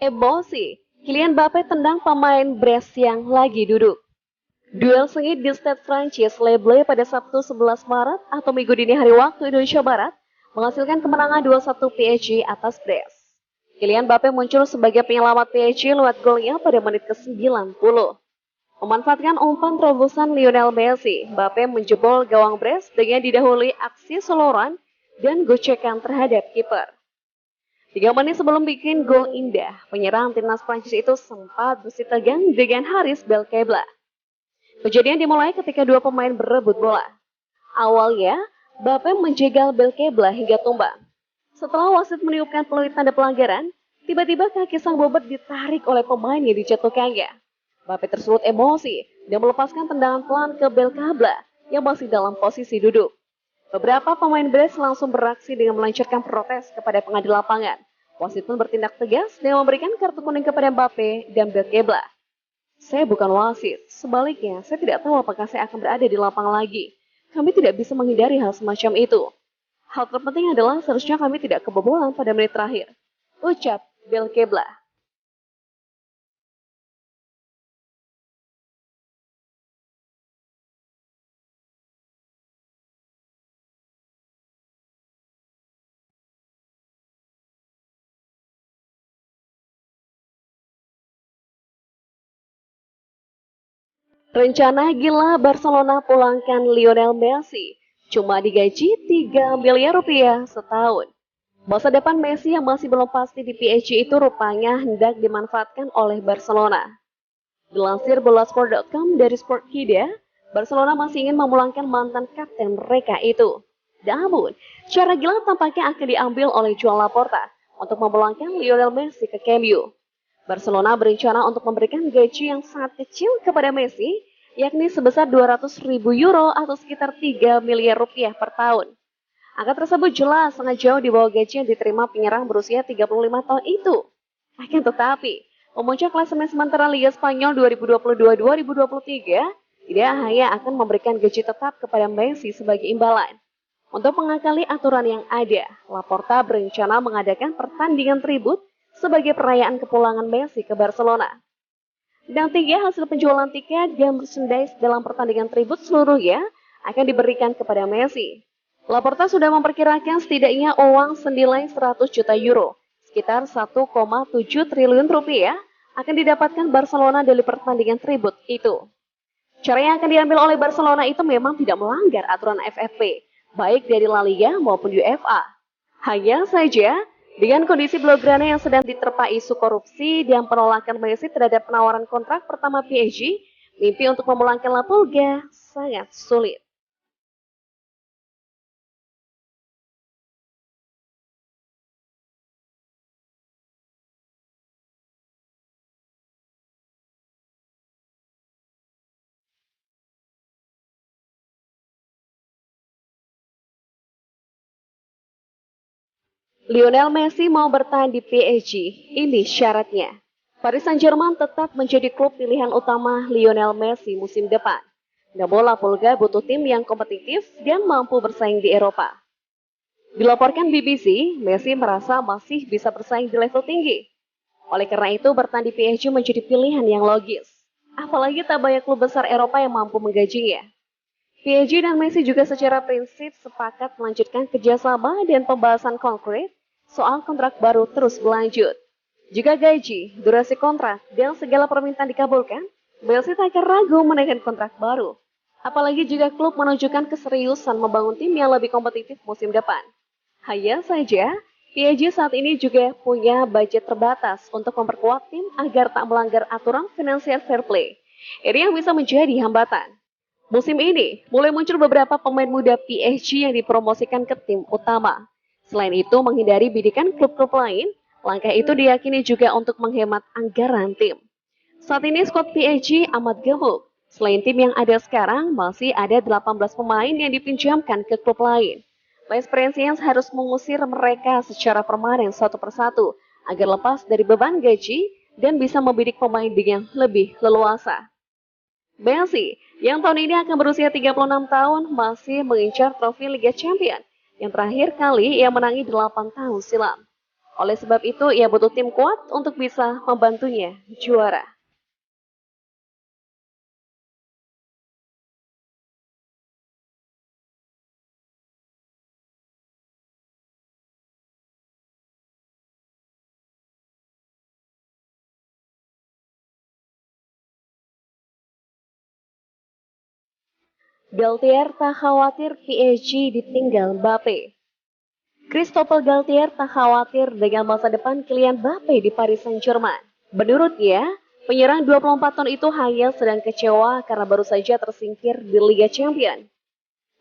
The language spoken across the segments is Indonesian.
Emosi, Kylian Mbappe tendang pemain Brest yang lagi duduk. Duel sengit di Stade Francis Le Bleu pada Sabtu 11 Maret atau Minggu dini hari waktu Indonesia Barat menghasilkan kemenangan 2-1 PSG atas Brest. Kylian Mbappe muncul sebagai penyelamat PSG lewat golnya pada menit ke-90. Memanfaatkan umpan terobosan Lionel Messi, Mbappe menjebol gawang Brest dengan didahului aksi soloran dan gocekan terhadap kiper. 3 menit sebelum bikin gol indah, penyerang timnas Prancis itu sempat bersih tegang dengan Haris Belkebla. Kejadian dimulai ketika dua pemain berebut bola. Awalnya, Mbappe menjegal Belkebla hingga tumbang. Setelah wasit meniupkan peluit tanda pelanggaran, tiba-tiba kaki sang bobot ditarik oleh pemain yang dijatuhkannya. Mbappe tersulut emosi dan melepaskan tendangan pelan ke Belkebla yang masih dalam posisi duduk. Beberapa pemain Brest langsung beraksi dengan melancarkan protes kepada pengadil lapangan. Wasit pun bertindak tegas dan memberikan kartu kuning kepada Mbappe dan Belkebla. Saya bukan wasit, sebaliknya saya tidak tahu apakah saya akan berada di lapangan lagi. Kami tidak bisa menghindari hal semacam itu. Hal terpenting adalah seharusnya kami tidak kebobolan pada menit terakhir. Ucap Belkebla. Rencana gila Barcelona pulangkan Lionel Messi cuma digaji 3 miliar rupiah setahun. Masa depan Messi yang masih belum pasti di PSG itu rupanya hendak dimanfaatkan oleh Barcelona. Dilansir bolasport.com dari Sportkida, Barcelona masih ingin memulangkan mantan kapten mereka itu. Namun, cara gila tampaknya akan diambil oleh Joan Laporta untuk memulangkan Lionel Messi ke Camp Nou. Barcelona berencana untuk memberikan gaji yang sangat kecil kepada Messi, yakni sebesar 200 ribu euro atau sekitar 3 miliar rupiah per tahun. Angka tersebut jelas sangat jauh di bawah gaji yang diterima penyerang berusia 35 tahun itu. Akan tetapi, pemuncak klasemen sementara Liga Spanyol 2022-2023 tidak hanya akan memberikan gaji tetap kepada Messi sebagai imbalan. Untuk mengakali aturan yang ada, Laporta berencana mengadakan pertandingan tribut sebagai perayaan kepulangan Messi ke Barcelona. Nantinya hasil penjualan tiket dan merchandise dalam pertandingan tribut seluruhnya akan diberikan kepada Messi. Laporta sudah memperkirakan setidaknya uang senilai 100 juta euro, sekitar 1,7 triliun rupiah, akan didapatkan Barcelona dari pertandingan tribut itu. Cara yang akan diambil oleh Barcelona itu memang tidak melanggar aturan FFP, baik dari La Liga maupun UEFA. Hanya saja, dengan kondisi Blaugrana yang sedang diterpa isu korupsi dan penolakan Messi terhadap penawaran kontrak pertama PSG, mimpi untuk memulangkan La Pulga sangat sulit. Lionel Messi mau bertahan di PSG, ini syaratnya. Paris Saint-Germain tetap menjadi klub pilihan utama Lionel Messi musim depan. Namun La Pulga butuh tim yang kompetitif dan mampu bersaing di Eropa. Dilaporkan BBC, Messi merasa masih bisa bersaing di level tinggi. Oleh karena itu, bertahan di PSG menjadi pilihan yang logis. Apalagi tak banyak klub besar Eropa yang mampu menggajinya. PSG dan Messi juga secara prinsip sepakat melanjutkan kerjasama dan pembahasan konkret soal kontrak baru terus berlanjut. Jika gaji, durasi kontrak, dan segala permintaan dikabulkan, Messi tak akan ragu menaikkan kontrak baru. Apalagi jika klub menunjukkan keseriusan membangun tim yang lebih kompetitif musim depan. Hanya saja, PSG saat ini juga punya budget terbatas untuk memperkuat tim agar tak melanggar aturan finansial fair play. Ini yang bisa menjadi hambatan. Musim ini, mulai muncul beberapa pemain muda PSG yang dipromosikan ke tim utama. Selain itu, menghindari bidikan klub-klub lain, langkah itu diyakini juga untuk menghemat anggaran tim. Saat ini skuad PSG amat gemuk. Selain tim yang ada sekarang, masih ada 18 pemain yang dipinjamkan ke klub lain. Les Parisiens harus mengusir mereka secara permanen satu persatu agar lepas dari beban gaji dan bisa membidik pemain dengan lebih leluasa. Messi, yang tahun ini akan berusia 36 tahun, masih mengincar trofi Liga Champions yang terakhir kali ia menangi 8 tahun silam. Oleh sebab itu, ia butuh tim kuat untuk bisa membantunya juara. Galtier tak khawatir PSG ditinggal Mbappe. Christophe Galtier tak khawatir dengan masa depan Kylian Mbappe di Paris Saint-Germain. Menurutnya, penyerang 24 tahun itu hanya sedang kecewa karena baru saja tersingkir di Liga Champions.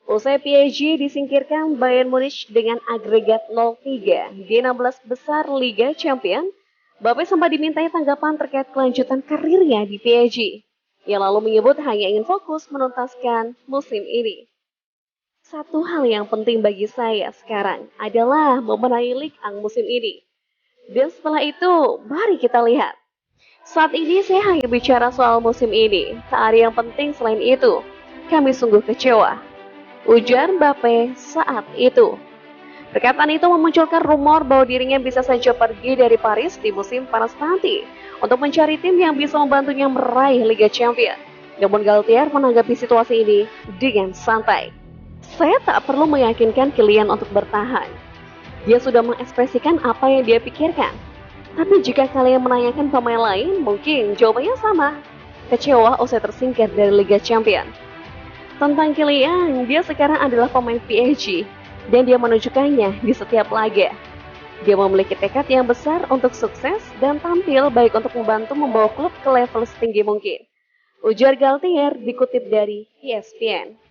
Usai PSG disingkirkan Bayern Munich dengan agregat 0-3 di 16 besar Liga Champions, Mbappe sempat dimintai tanggapan terkait kelanjutan karirnya di PSG. Ia lalu menyebut hanya ingin fokus menuntaskan musim ini. Satu hal yang penting bagi saya sekarang adalah memenangi Ligue 1 musim ini. Dan setelah itu, mari kita lihat. Saat ini saya hanya bicara soal musim ini. Tak ada yang penting selain itu. Kami sungguh kecewa. Ujar Mbappe saat itu. Perkataan itu memunculkan rumor bahwa dirinya bisa saja pergi dari Paris di musim panas nanti untuk mencari tim yang bisa membantunya meraih Liga Champions. Namun Galtier menanggapi situasi ini dengan santai. Saya tak perlu meyakinkan Kylian untuk bertahan. Dia sudah mengekspresikan apa yang dia pikirkan. Tapi jika kalian menanyakan pemain lain, mungkin jawabannya sama. Kecewa usai tersingkir dari Liga Champions. Tentang Kylian, dia sekarang adalah pemain PSG dan dia menunjukkannya di setiap laga. Dia memiliki tekad yang besar untuk sukses dan tampil baik untuk membantu membawa klub ke level setinggi mungkin. Ujar Galtier dikutip dari ESPN.